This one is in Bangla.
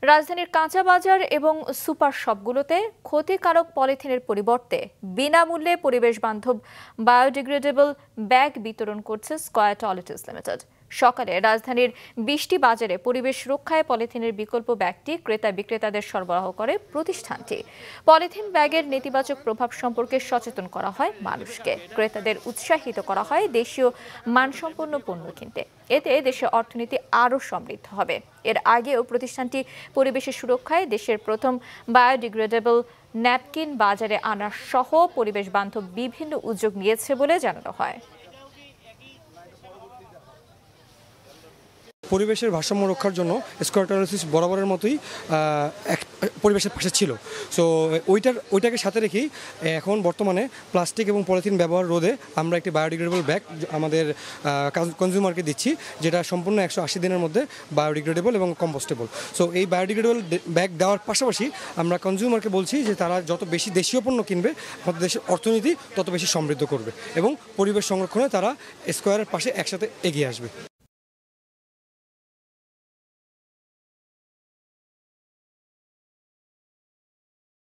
রাজধানীর কাঁচা বাজার এবং সুপার শপগুলোতে ক্ষতিকারক পলিথিনের পরিবর্তে বিনামূল্যে পরিবেশ বান্ধব বায়োডিগ্রেডেবল ব্যাগ বিতরণ করছে স্কয়ার টয়লেটস লিমিটেড। সকালে রাজধানীর ২০টি বাজারে পরিবেশ রক্ষায় পলিথিনের বিকল্প ব্যাগটি ক্রেতা বিক্রেতাদের সরবরাহ করে প্রতিষ্ঠানটি। পলিথিন ব্যাগের নেতিবাচক প্রভাব সম্পর্কে সচেতন করা হয় মানুষকে। ক্রেতাদের উৎসাহিত করা হয় দেশীয় মানসম্পন্ন পণ্য কিনতে। এতে দেশের অর্থনীতি আরও সমৃদ্ধ হবে। এর আগেও প্রতিষ্ঠানটি পরিবেশের সুরক্ষায় দেশের প্রথম বায়োডিগ্রেডেবল ন্যাপকিন বাজারে আনা সহ পরিবেশ বান্ধব বিভিন্ন উদ্যোগ নিয়েছে বলে জানানো হয়। পরিবেশের ভারসাম্য রক্ষার জন্য স্কয়ার টয়লেটস বরাবরের মতোই পরিবেশের পাশে ছিল। সো ওইটাকে সাথে রেখেই এখন বর্তমানে প্লাস্টিক এবং পলিথিন ব্যবহার রোধে আমরা একটি বায়োডিগ্রেডেবল ব্যাগ আমাদের কনজিউমারকে দিচ্ছি, যেটা সম্পূর্ণ 180 দিনের মধ্যে বায়োডিগ্রেডেবল এবং কম্পোস্টেবল। সো এই বায়োডিগ্রেডেবল ব্যাগ দেওয়ার পাশাপাশি আমরা কনজিউমারকে বলছি যে তারা যত বেশি দেশীয় পণ্য কিনবে আমাদের দেশের অর্থনীতি তত বেশি সমৃদ্ধ করবে এবং পরিবেশ সংরক্ষণে তারা স্কয়ারের পাশে একসাথে এগিয়ে আসবে।